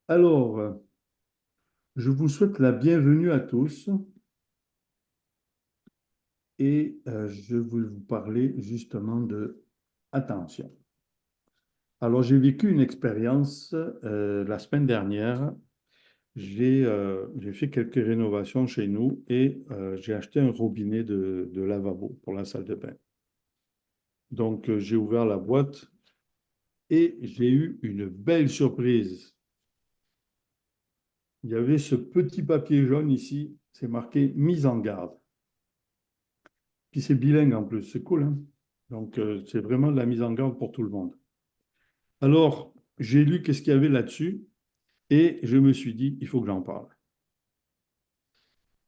Alors, je vous souhaite la bienvenue à tous et je vais vous parler justement de attention. Alors, j'ai vécu une expérience la semaine dernière. J'ai fait quelques rénovations chez nous et j'ai acheté un robinet de lavabo pour la salle de bain. Donc, j'ai ouvert la boîte et j'ai eu une belle surprise. Il y avait ce petit papier jaune ici, c'est marqué mise en garde. Puis c'est bilingue en plus, c'est cool, hein? Donc, c'est vraiment de la mise en garde pour tout le monde. Alors, j'ai lu qu'est-ce qu'il y avait là-dessus et je me suis dit, il faut que j'en parle.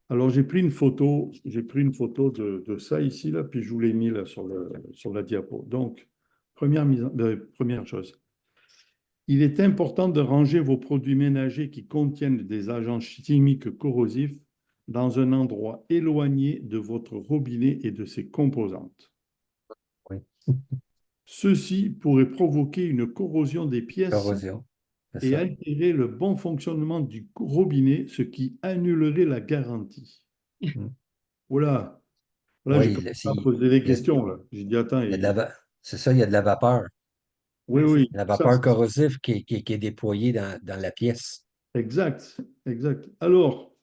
Alors, j'ai pris une photo de ça ici, là, puis je vous l'ai mis là sur la diapo. Donc, première chose, il est important de ranger vos produits ménagers qui contiennent des agents chimiques corrosifs dans un endroit éloigné de votre robinet et de ses composantes. Oui, Ceci pourrait provoquer une corrosion des pièces corrosion, c'est et ça. altérer le bon fonctionnement du robinet, ce qui annulerait la garantie. Mm. Voilà, voilà, j'ai Oui, commencé à poser des il y a, questions là. J'ai dit, attends, il y a de c'est ça, il y a de la vapeur. oui, oui, La ça, vapeur corrosive qui est déployée dans la pièce. exact, exact. Alors,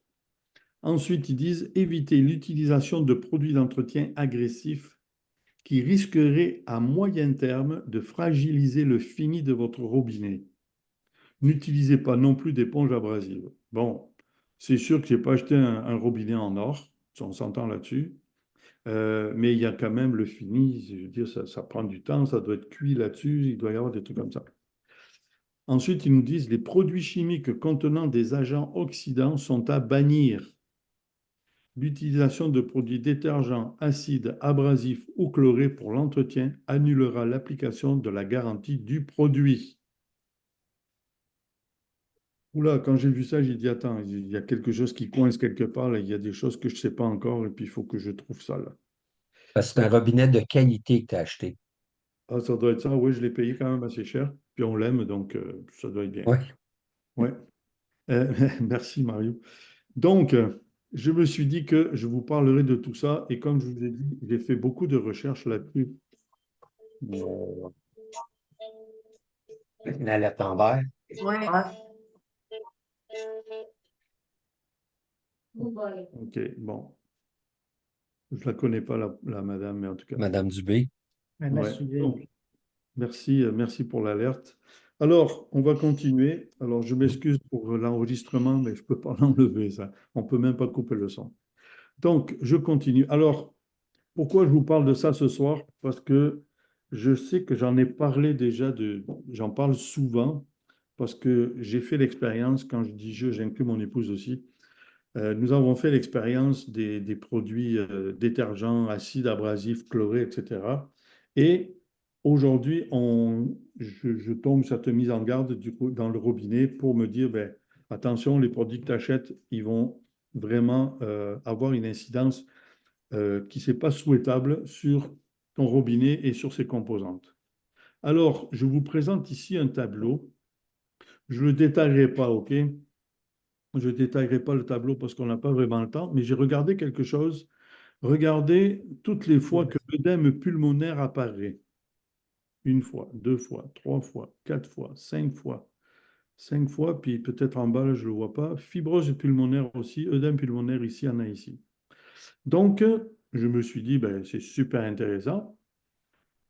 ensuite, ils disent éviter l'utilisation de produits d'entretien agressifs qui risqueraient à moyen terme de fragiliser le fini de votre robinet. N'utilisez pas non plus d'éponge abrasive. Bon, c'est sûr que je n'ai pas acheté un robinet en or, on s'entend là-dessus. Mais il y a quand même le fini, je veux dire, ça prend du temps, ça doit être cuit là-dessus, il doit y avoir des trucs comme ça. Ensuite, ils nous disent les produits chimiques contenant des agents oxydants sont à bannir. L'utilisation de produits détergents, acides, abrasifs ou chlorés pour l'entretien annulera l'application de la garantie du produit. Oula, quand j'ai vu ça, j'ai dit, attends, il y a quelque chose qui coince quelque part, là. Il y a des choses que je ne sais pas encore, et puis il faut que je trouve ça, là. Parce que c'est un robinet de qualité que tu as acheté. Ah, ça doit être ça, oui, je l'ai payé quand même assez cher, puis on l'aime, donc ça doit être bien. Oui. Ouais. Merci, Mario. Donc, je me suis dit que je vous parlerai de tout ça, et comme je vous ai dit, j'ai fait beaucoup de recherches là-dessus. Euh, La lettre en verre. Ouais. ok, bon, je la connais pas, la madame, mais en tout cas. Madame Dubé. Ouais. Donc, merci, merci pour l'alerte. Alors, on va continuer. Alors, je m'excuse pour l'enregistrement, mais je ne peux pas l'enlever, ça. On ne peut même pas couper le son. Donc, je continue. Alors, pourquoi je vous parle de ça ce soir? Parce que je sais que j'en ai parlé déjà, j'en parle souvent, parce que j'ai fait l'expérience, quand je dis je, j'inclus mon épouse aussi. Nous avons fait l'expérience des produits détergents, acides, abrasifs, chlorés, etc. Et aujourd'hui, je tombe cette mise en garde du coup, dans le robinet pour me dire, ben, attention, les produits que tu achètes, ils vont vraiment avoir une incidence qui n'est pas souhaitable sur ton robinet et sur ses composantes. Alors, je vous présente ici un tableau. Je ne le détaillerai pas, OK? Je ne détaillerai pas le tableau parce qu'on n'a pas vraiment le temps, mais j'ai regardé quelque chose. Regardez toutes les fois que l'œdème pulmonaire apparaît. Une fois, deux fois, trois fois, quatre fois, cinq fois. Cinq fois, puis peut-être en bas, là, je ne le vois pas. Fibrose pulmonaire aussi, œdème pulmonaire ici, il y en a ici. Donc, je me suis dit, ben, c'est super intéressant.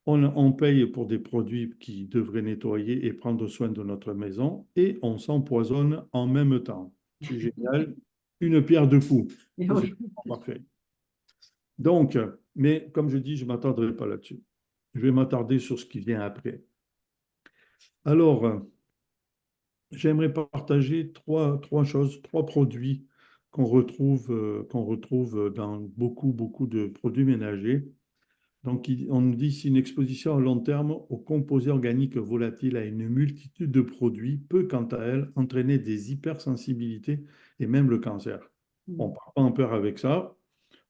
On paye pour des produits qui devraient nettoyer et prendre soin de notre maison et on s'empoisonne en même temps. C'est génial. Une pierre deux coups. Ça, c'est Oui. parfait. Donc, mais comme je dis, je ne m'attarderai pas là-dessus. Je vais m'attarder sur ce qui vient après. Alors, j'aimerais partager trois choses, trois produits qu'on retrouve dans beaucoup, beaucoup de produits ménagers. Donc, on nous dit si une exposition à long terme aux composés organiques volatiles à une multitude de produits peut, quant à elle, entraîner des hypersensibilités et même le cancer. On ne part pas en peur avec ça.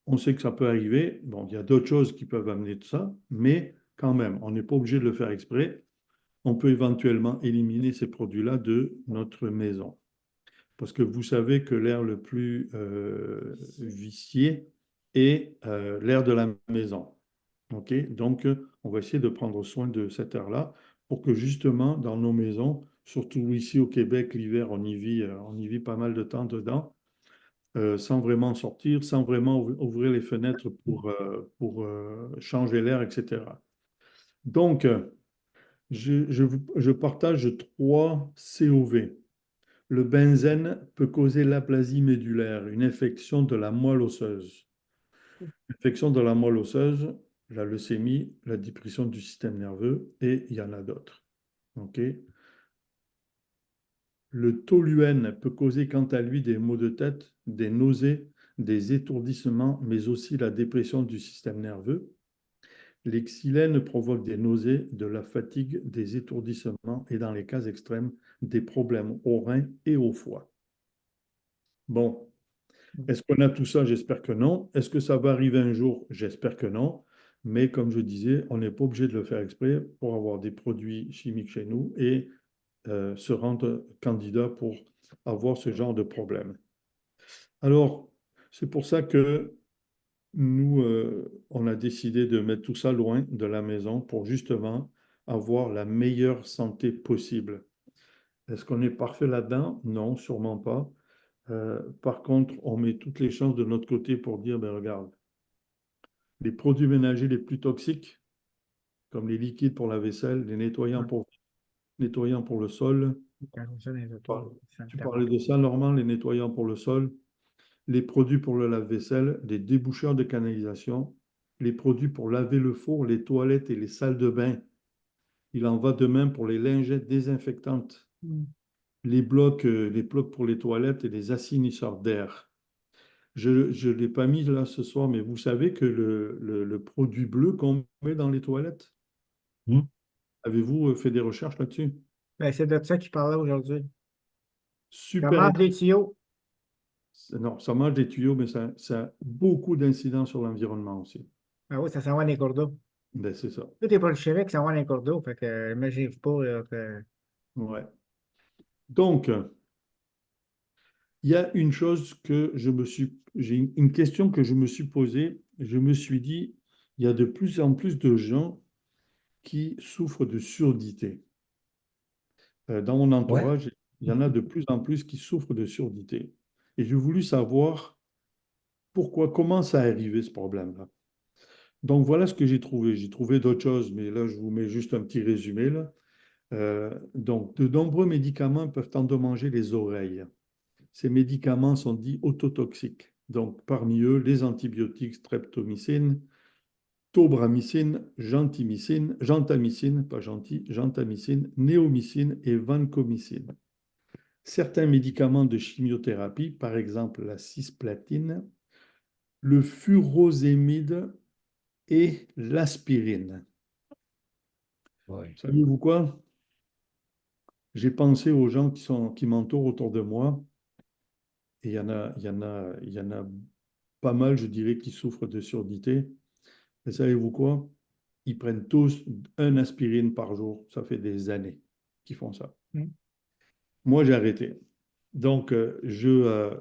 On sait que ça peut arriver. Bon, il y a d'autres choses qui peuvent amener de ça, mais quand même, on n'est pas obligé de le faire exprès. On peut éventuellement éliminer ces produits-là de notre maison. Parce que vous savez que l'air le plus vicié est l'air de la maison. OK? Donc, on va essayer de prendre soin de cet air-là pour que justement, dans nos maisons, surtout ici au Québec, l'hiver, on y vit pas mal de temps dedans, sans vraiment sortir, sans vraiment ouvrir les fenêtres pour changer l'air, etc. Donc, je partage trois COV. Le benzène peut causer l'aplasie médulaire, une infection de la moelle osseuse. Infection de la moelle osseuse, la leucémie, la dépression du système nerveux, et il y en a d'autres. OK? Le toluène peut causer quant à lui des maux de tête, des nausées, des étourdissements, mais aussi la dépression du système nerveux. Les xylènes provoquent des nausées, de la fatigue, des étourdissements et dans les cas extrêmes, des problèmes aux reins et au foie. Bon, est-ce qu'on a tout ça? J'espère que non. Est-ce que ça va arriver un jour? J'espère que non. Mais comme je disais, on n'est pas obligé de le faire exprès pour avoir des produits chimiques chez nous et se rendre candidat pour avoir ce genre de problème. Alors, c'est pour ça que nous, on a décidé de mettre tout ça loin de la maison pour justement avoir la meilleure santé possible. Est-ce qu'on est parfait là-dedans? Non, sûrement pas. Par contre, on met toutes les chances de notre côté pour dire, ben regarde, les produits ménagers les plus toxiques, comme les liquides pour la vaisselle, les Ouais, nettoyants pour le sol, quand on ça dans les par- autos, ça me tu tabasse. parlais de ça, Normand, les nettoyants pour le sol, les produits pour le lave-vaisselle, les déboucheurs de canalisation, les produits pour laver le four, les toilettes et les salles de bain. Il en va de même pour les lingettes désinfectantes, Mm. les blocs pour les toilettes et les assainisseurs d'air. Je ne l'ai pas mis là ce soir, mais vous savez que le produit bleu qu'on met dans les toilettes, Hmm? avez-vous fait des recherches là-dessus? Ben, c'est de ça qu'il parlait aujourd'hui. Super. Comment des tuyaux? Non, ça mange des tuyaux, mais ça a beaucoup d'incidents sur l'environnement aussi. Ben oui, ça s'en va dans les cours d'eau. Ben, c'est ça. Tout est bolchevique, ça va dans les cours d'eau. Fait que, imaginez-vous pas là, que. Ouais. Donc, il y a une chose j'ai une question que je me suis posée. Je me suis dit, il y a de plus en plus de gens qui souffrent de surdité. Dans mon Ouais. entourage, il y en a de plus en plus qui souffrent de surdité. Et j'ai voulu savoir pourquoi, comment ça est arrivé ce problème-là. Donc voilà ce que j'ai trouvé. J'ai trouvé d'autres choses, mais là, je vous mets juste un petit résumé là. Donc, de nombreux médicaments peuvent endommager les oreilles. Ces médicaments sont dits ototoxiques. Donc, parmi eux, les antibiotiques streptomycine, tobramycine, gentamicine, pas gentil, gentamicine, néomycine et vancomycine. Certains médicaments de chimiothérapie, par exemple la cisplatine, le furosémide et l'aspirine. Ouais. Savez-vous quoi? J'ai pensé aux gens qui m'entourent autour de moi, et il y en a pas mal, je dirais, qui souffrent de surdité. Et savez-vous quoi? Ils prennent tous un aspirine par jour. Ça fait des années qu'ils font ça. Mm. Moi, j'ai arrêté. Donc, je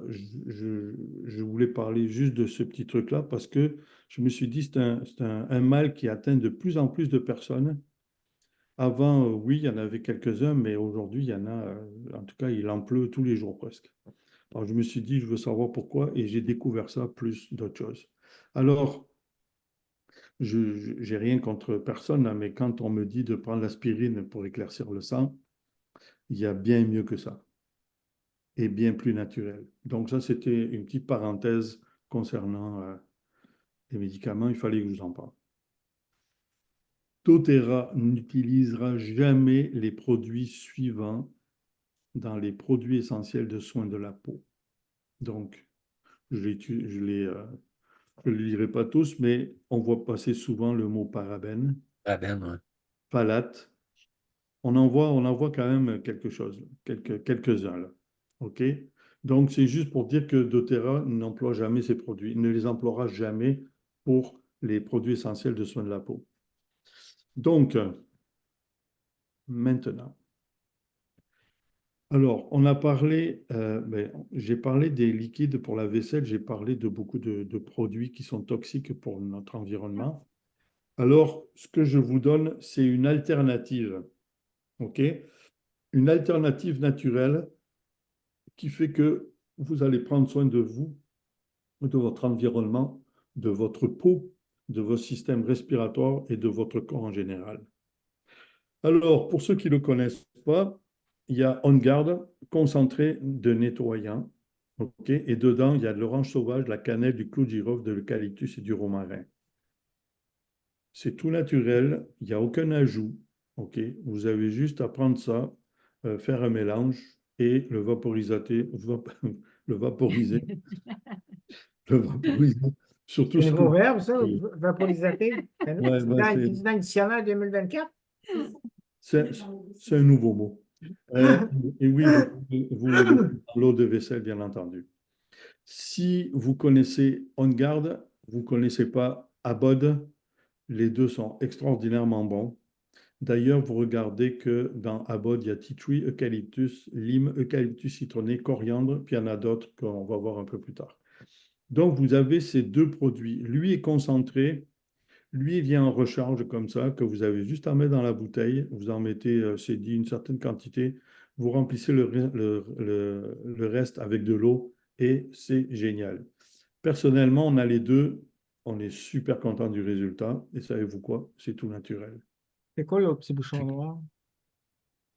voulais parler juste de ce petit truc-là parce que je me suis dit, c'est un mal qui atteint de plus en plus de personnes. Avant, oui, il y en avait quelques-uns, mais aujourd'hui, il y en a, en tout cas, il en pleut tous les jours presque. Alors, je me suis dit, je veux savoir pourquoi, et j'ai découvert ça plus d'autres choses. Alors, je n'ai rien contre personne, hein, mais quand on me dit de prendre l'aspirine pour éclaircir le sang, il y a bien mieux que ça, et bien plus naturel. Donc ça, c'était une petite parenthèse concernant les médicaments, il fallait que je vous en parle. doTERRA n'utilisera jamais les produits suivants dans les produits essentiels de soins de la peau. Donc, je les lirai pas tous, mais on voit passer souvent le mot parabène, Ah ben, ouais. phthalate. On en voit quand même quelque chose, quelques-uns là. OK? Donc, c'est juste pour dire que doTERRA n'emploie jamais ces produits, ne les emploiera jamais pour les produits essentiels de soins de la peau. Donc, maintenant, alors, on a parlé, j'ai parlé des liquides pour la vaisselle, j'ai parlé de beaucoup de produits qui sont toxiques pour notre environnement. Alors, ce que je vous donne, c'est une alternative, OK? Une alternative naturelle qui fait que vous allez prendre soin de vous, de votre environnement, de votre peau, de vos systèmes respiratoires et de votre corps en général. Alors, pour ceux qui ne le connaissent pas, il y a On Guard concentré de nettoyant, ok? Et dedans, il y a de l'orange sauvage, de la cannelle, du clou de girofle, de l'eucalyptus et du romarin. C'est tout naturel, il n'y a aucun ajout, ok? Vous avez juste à prendre ça, faire un mélange et le le vaporiser, le vaporiser sur tout C'est un ce que nouveau vous... verbe, ça, vaporisateur. Ouais, bah, C'est dans le dictionnaire 2024? c'est c'est un nouveau mot. Euh, et oui, vous le mettez dans l'eau de vaisselle, bien entendu. Si vous connaissez On Guard, vous ne connaissez pas Abod, les deux sont extraordinairement bons. D'ailleurs, vous regardez que dans Abod, il y a tea tree, eucalyptus, lime, eucalyptus citronné, coriandre, puis il y en a d'autres qu'on va voir un peu plus tard. Donc, vous avez ces deux produits. Lui est concentré, lui il vient en recharge comme ça, que vous avez juste à mettre dans la bouteille. Vous en mettez, c'est dit, une certaine quantité. Vous remplissez le reste avec de l'eau et c'est génial. Personnellement, on a les deux. On est super content du résultat. Et savez-vous quoi? C'est tout naturel. C'est quoi le petit bouchon noir?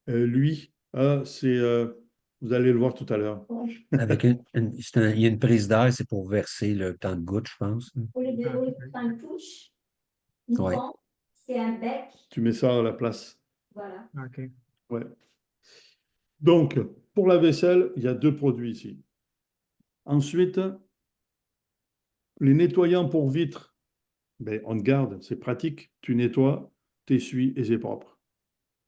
Lui, vous allez le voir tout à l'heure. Avec il y a une prise d'air, c'est pour verser le temps de goutte, je pense. Ah, Au lieu de prendre une touche, une Ouais. pompe, c'est un bec. Tu mets ça à la place. Voilà. OK. Ouais. Donc, pour la vaisselle, il y a deux produits ici. Ensuite, les nettoyants pour vitres, ben, on garde, c'est pratique. Tu nettoies, t'essuies et c'est propre.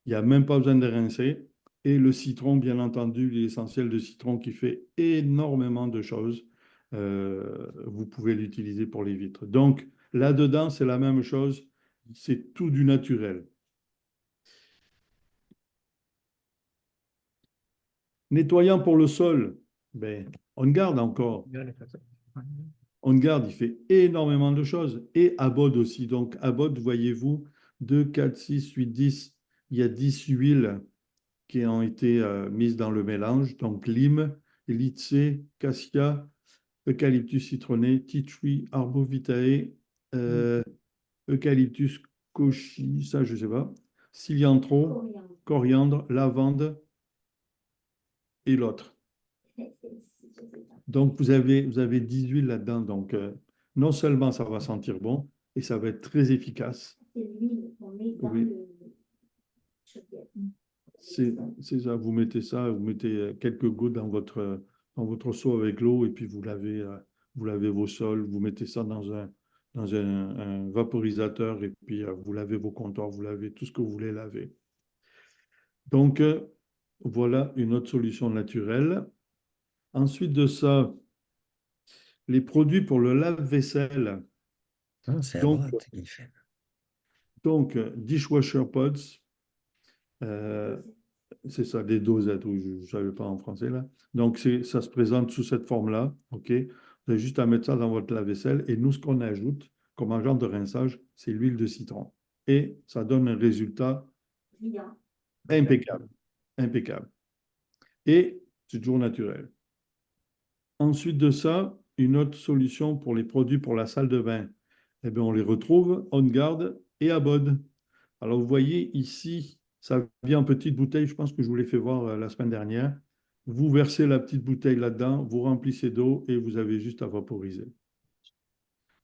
Il n'y a même pas besoin de rincer. Et le citron, bien entendu, l'essentiel de citron qui fait énormément de choses. Vous pouvez l'utiliser pour les vitres. Donc, là-dedans, c'est la même chose. C'est tout du naturel. Nettoyant pour le sol, ben, on garde encore. Bien, elle a fait ça. Ouais. On garde, il fait énormément de choses. Et Abod aussi. Donc, Abod, voyez-vous, 2, 4, 6, 8, 10. Il y a 10 huiles qui ont été mises dans le mélange. Donc, lime, lycée, cassia, eucalyptus citronné, tea tree, arbovitae, euh, eucalyptus kochi, ça je ne sais pas, cilantro, Coriandre. coriandre, lavande et l'autre. Je sais pas. Donc, vous avez 10 huiles là-dedans. Donc, non seulement ça va sentir bon, et ça va être très efficace. C'est l'huile qu'on met dans Oui. le chaudière. C'est ça, vous mettez ça, vous mettez quelques gouttes dans votre seau avec l'eau et puis vous lavez vos sols, vous mettez ça dans un vaporisateur et puis vous lavez vos comptoirs, vous lavez tout ce que vous voulez laver. Donc, voilà une autre solution naturelle. Ensuite de ça, les produits pour le lave-vaisselle. Ah, c'est Donc, Abbott qui le fait. Dishwasher Pods, euh, c'est ça, des dosettes, ou je ne savais pas en français là. Donc, ça se présente sous cette forme-là, OK? Vous avez juste à mettre ça dans votre lave-vaisselle. Et nous, ce qu'on ajoute comme agent de rinçage, c'est l'huile de citron. Et ça donne un résultat Brillant. impeccable. Impeccable. Et c'est toujours naturel. Ensuite de ça, une autre solution pour les produits pour la salle de bain. Eh bien, on les retrouve On Guard et Abod. Alors, vous voyez ici, ça vient en petite bouteille. Je pense que je vous l'ai fait voir la semaine dernière. Vous versez la petite bouteille là-dedans, vous remplissez d'eau et vous avez juste à vaporiser.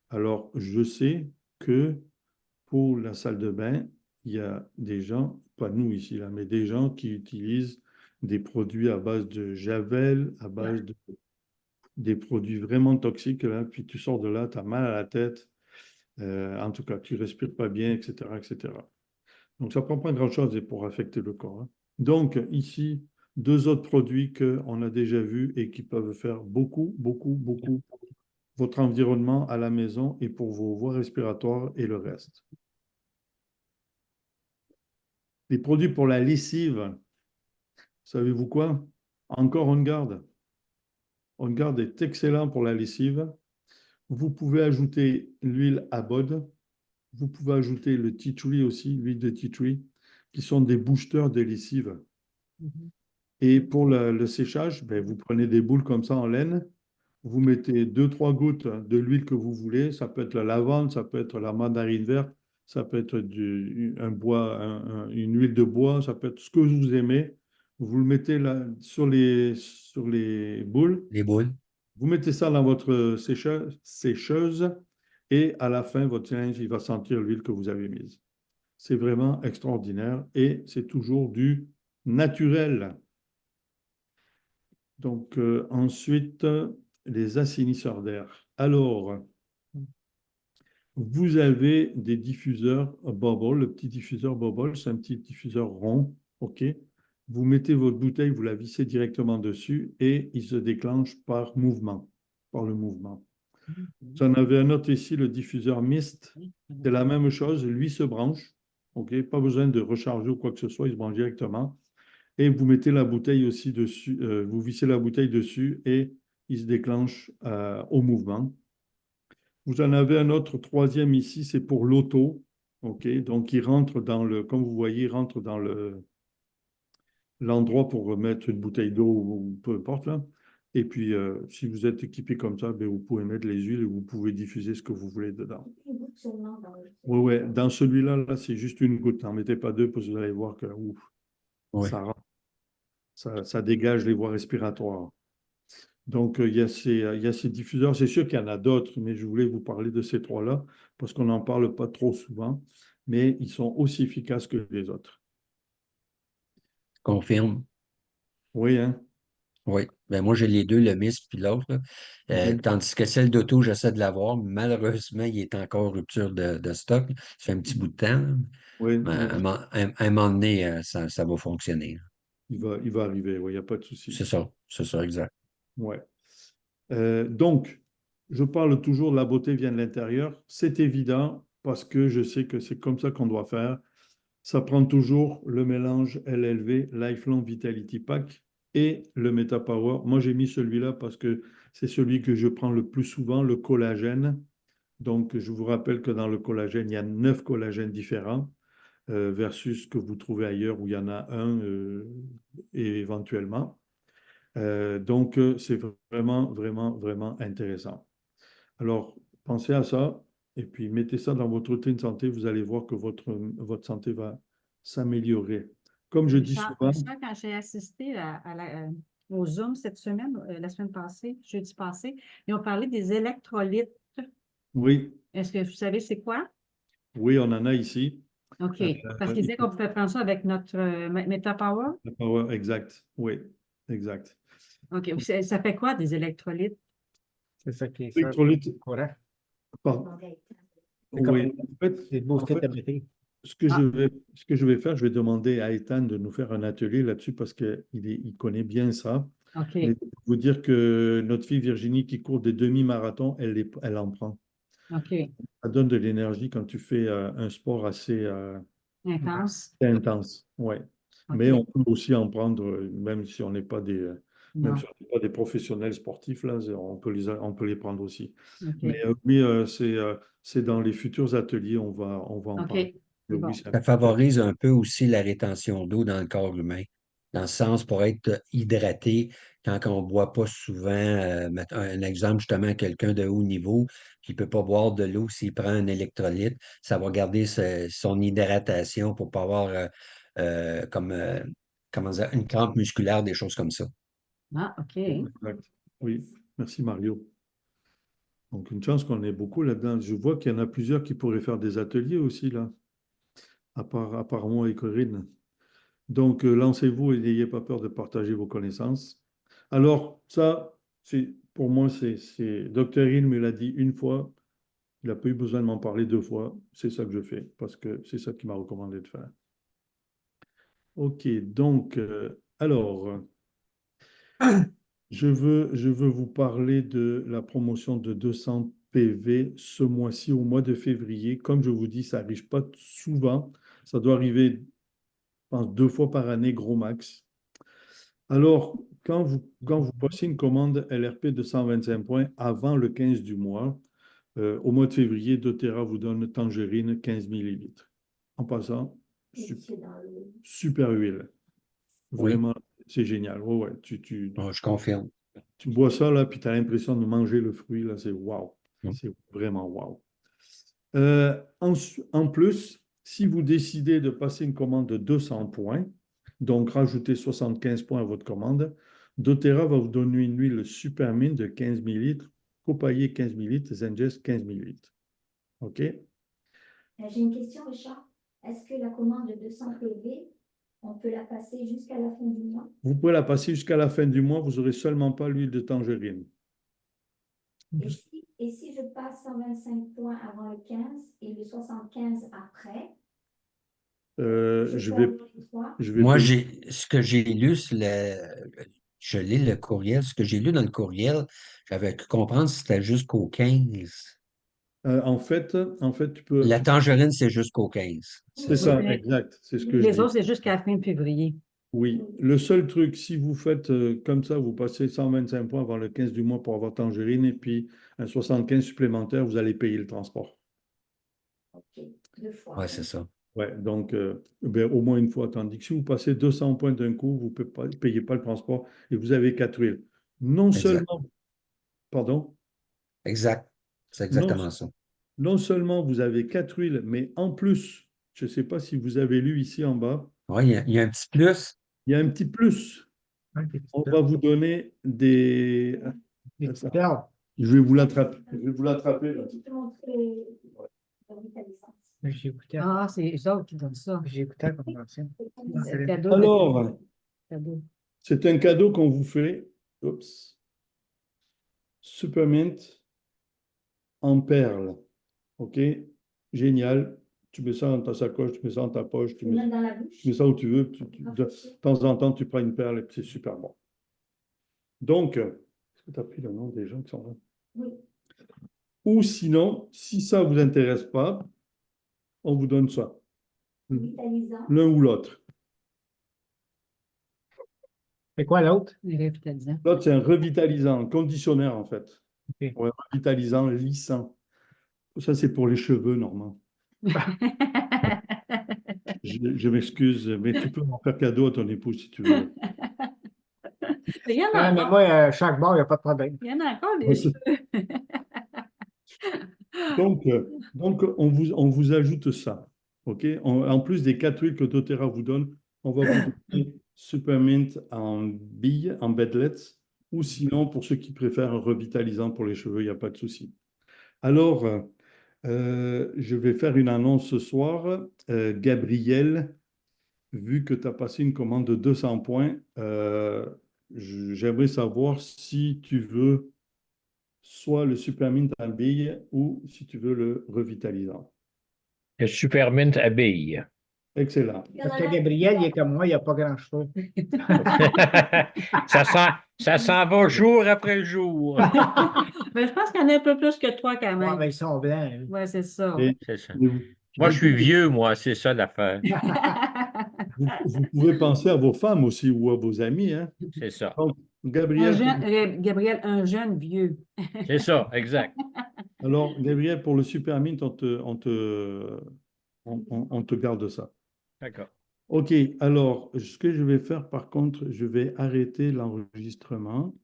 Alors, je sais que pour la salle de bain, il y a des gens, pas nous ici, là, mais des gens qui utilisent des produits à base de javel, à base de des produits vraiment toxiques, là, puis tu sors de là, tu as mal à la tête, en tout cas, tu respires pas bien, etc., etc. Donc, ça ne prend pas grand-chose pour affecter le corps, hein. Donc, ici, deux autres produits qu'on a déjà vus et qui peuvent faire beaucoup, beaucoup, beaucoup pour votre environnement à la maison et pour vos voies respiratoires et le reste. Les produits pour la lessive, savez-vous quoi? Encore On Guard. On Guard est excellent pour la lessive. Vous pouvez ajouter l'huile Abod. Vous pouvez ajouter le tea tree aussi, l'huile de tea tree, qui sont des boosters de lessive. Mhm. Et pour le séchage, ben, vous prenez des boules comme ça en laine. Vous mettez 2-3 gouttes de l'huile que vous voulez. Ça peut être la lavande, ça peut être la mandarine verte, ça peut être un bois, une huile de bois, ça peut être ce que vous aimez. Vous le mettez là, sur les boules. Les boules. Vous mettez ça dans votre sécheuse et à la fin, votre linge, il va sentir l'huile que vous avez mise. C'est vraiment extraordinaire et c'est toujours du naturel. Donc, ensuite, les assainisseurs d'air. Alors, vous avez des diffuseurs Bubble. Le petit diffuseur Bubble, c'est un petit diffuseur rond. OK? Vous mettez votre bouteille, vous la vissez directement dessus et il se déclenche par mouvement, par le mouvement. J'en avais un autre ici, le diffuseur Mist. C'est la même chose. Lui se branche. OK? Pas besoin de recharger ou quoi que ce soit. Il se branche directement. Et vous mettez la bouteille aussi dessus, vous vissez la bouteille dessus et il se déclenche au mouvement. Vous en avez un autre troisième ici, c'est pour l'auto. OK? Donc, il rentre dans le, comme vous voyez, il rentre dans l'endroit pour mettre une bouteille d'eau ou peu importe là. Et puis, si vous êtes équipé comme ça, ben, vous pouvez mettre les huiles et vous pouvez diffuser ce que vous voulez dedans. Une goutte seulement dans le. Oui, ouais. Dans celui-là, là, c'est juste une goutte. N'en mettez pas deux parce que vous allez voir que ouf, Oui. ça dégage les voies respiratoires. Donc, il y a ces diffuseurs. C'est sûr qu'il y en a d'autres, mais je voulais vous parler de ces trois-là parce qu'on n'en parle pas trop souvent, mais ils sont aussi efficaces que les autres. Confirme. Oui, hein? Oui. Ben moi, j'ai les deux, le MIS puis l'autre, là. Oui, Tandis que celle d'auto, j'essaie de l'avoir. Malheureusement, il est encore rupture de stock. Ça fait un petit bout de temps, là. oui, Mais oui. à un moment donné, ça va fonctionner. Il va arriver, oui, il n'y a pas de souci. C'est ça, exact. Ouais. Donc, je parle toujours de la beauté vient de l'intérieur. C'est évident parce que je sais que c'est comme ça qu'on doit faire. Ça prend toujours le mélange LLV, Lifelong Vitality Pack, et le MetaPower. Moi, j'ai mis celui-là parce que c'est celui que je prends le plus souvent, le collagène. Donc, je vous rappelle que dans le collagène, il y a 9 collagènes différents versus ce que vous trouvez ailleurs où il y en a un et éventuellement. Donc, c'est vraiment, vraiment, vraiment intéressant. Alors, pensez à ça et puis mettez ça dans votre routine de santé. Vous allez voir que votre santé va s'améliorer. Comme je dis souvent, Richard, quand j'ai assisté au Zoom cette semaine, la semaine passée, jeudi passé, ils ont parlé des électrolytes. oui, Est-ce que vous savez c'est quoi? oui, on en a ici. OK. Parce qu'ils disaient qu'on pouvait prendre ça avec notre MetaPower. Le power, exact. Oui, exact. OK. Ça fait quoi des électrolytes? C'est ça qui est ça. Électrolyte, Courant. pardon. C'est comme Oui, c'est booster ta batterie. ce que Ah. ce que je vais faire, je vais demander à Ethan de nous faire un atelier là-dessus parce il connaît bien ça. OK. Mais je peux vous dire que notre fille Virginie qui court des demi-marathons, elle en prend. OK. Ça donne de l'énergie quand tu fais un sport assez Intense. intense. Ouais. Mais OK. on peut aussi en prendre, même si on n'est pas même Non. si on n'est pas des professionnels sportifs, là, on peut les prendre aussi. OK. Mais oui, c'est dans les futurs ateliers, on va en OK. parler. Mais Bon. oui, Ça favorise un peu aussi la rétention d'eau dans le corps humain, dans le sens pour être hydraté quand on ne boit pas souvent. Un exemple, justement, quelqu'un de haut niveau qui ne peut pas boire de l'eau s'il prend un électrolyte, ça va garder son hydratation pour ne pas avoir comment dire, une crampe musculaire, des choses comme ça. Ah, OK. exact. Oui, merci Mario. Donc, une chance qu'on ait beaucoup là-dedans. Je vois qu'il y en a plusieurs qui pourraient faire des ateliers aussi, là, à part moi et Corinne. Donc, lancez-vous et n'ayez pas peur de partager vos connaissances. Alors, ça, pour moi, Dr. Hill me l'a dit une fois. Il n'a pas eu besoin de m'en parler deux fois. C'est ça que je fais, parce que c'est ça qu'il m'a recommandé de faire. OK, donc, alors, je veux vous parler de la promotion de 200 PV ce mois-ci, au mois de février. Comme je vous dis, ça n'arrive pas souvent. Ça doit arriver pense 2 fois par année, gros max. Alors, quand vous passez une commande LRP de 125 points avant le 15 du mois, au mois de février, doTERRA vous donne Tangerine 15 millilitres. En passant, Et c'est dans le. super huile. Oui. Vraiment, c'est génial. Ouais, ouais, Je confirme. tu bois ça, là, puis tu as l'impression de manger le fruit, là, c'est wow. Mm. C'est vraiment wow. En plus, si vous décidez de passer une commande de 200 points, donc rajoutez 75 points à votre commande, doTERRA va vous donner une huile Supermint de 15 ml, Copaillé 15 ml, Zengest 15 ml. OK? J'ai une question, Richard. Est-ce que la commande de 200 PV, on peut la passer jusqu'à la fin du mois? Vous pouvez la passer jusqu'à la fin du mois, vous n'aurez seulement pas l'huile de tangerine. Et si je passe 125 points avant le 15 et le 75 après, Je vais Moi, payer. ce que j'ai lu, je lis le courriel. Ce que j'ai lu dans le courriel, j'avais cru comprendre que c'était jusqu'au 15. En fait, tu peux. La tangerine, c'est jusqu'au 15. C'est ça, Oui. exact. C'est ce que je Les dis. autres, c'est jusqu'à la fin de février. Oui. Le seul truc, si vous faites comme ça, vous passez 125 points avant le 15 du mois pour avoir tangerine et puis un 75 supplémentaire, vous allez payer le transport. OK, 2 fois. Oui, c'est ça. Ouais, donc au moins une fois. Tandis que si vous passez 200 points d'un coup, vous ne payez pas le transport et vous avez 4 huiles. Non Exact. seulement, pardon, Exact. C'est non, exactement ça. non seulement vous avez 4 huiles, mais en plus, je ne sais pas si vous avez lu ici en bas, Oui, il y a un petit plus. il y a un petit plus. On va vous donner des. Des petites perles. Je vais vous l'attraper. Je vais vous l'attraper, là. Tu peux montrer la vitalisante. J'ai écouté. Ah, c'est eux autres qui donnent ça. J'ai écouté la convention. C'est le cadeau. Alors, Cadeau. c'est un cadeau qu'on vous fait. Oups. Supermint en perles. OK? Génial. Tu mets ça dans ta sacoche, tu mets ça dans ta poche, tu Tu mets mets dans la bouche. où tu veux. De Rafraîchir. temps en temps, tu prends une perle et puis c'est super bon. Donc, est-ce que tu as pris le nom des gens qui sont là? Oui. Ou sinon, si ça ne vous intéresse pas, on vous donne ça. Vitalisant. L'un ou l'autre. C'est quoi l'autre? Les revitalisants. L'autre, c'est un revitalisant, un conditionnaire en fait. Ok. Ou un revitalisant lissant. Ça, c'est pour les cheveux, Normand. Je m'excuse, mais tu peux en faire cadeau à ton épouse si tu veux. Il y en Ah, a mais encore. moi, chaque bar, il n'y a pas de problème. Il y en a encore Ouais, des c'est- cheveux. Donc on vous ajoute ça. OK? En plus des 4 huiles que doTERRA vous donne, on va vous donner Supermint en billes, en bedlets, ou sinon, pour ceux qui préfèrent un revitalisant pour les cheveux, il n'y a pas de souci. Alors, je vais faire une annonce ce soir. Gabriel, vu que tu as passé une commande de 200 points, j'aimerais savoir si tu veux soit le Supermint en billes ou si tu veux le revitalisant. Le Supermint habille. Excellent. Parce que Gabriel, il est comme moi, il n'y a pas grand chose. Ça s'en va jour après jour. Mais je pense qu'il y en a un peu plus que toi quand Ouais, même. mais ils sont blancs. Ouais, c'est ça. Et C'est ça. vous, Moi, je suis vieux, moi, c'est ça l'affaire. vous pouvez penser à vos femmes aussi ou à vos amis. Hein? C'est ça. Donc, Un Gabriel, jeune, Gabriel, un jeune vieux. C'est ça, exact. alors, Gabriel, pour le Supermint, on te garde ça. D'accord. OK, alors, ce que je vais faire, par contre, je vais arrêter l'enregistrement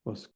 parce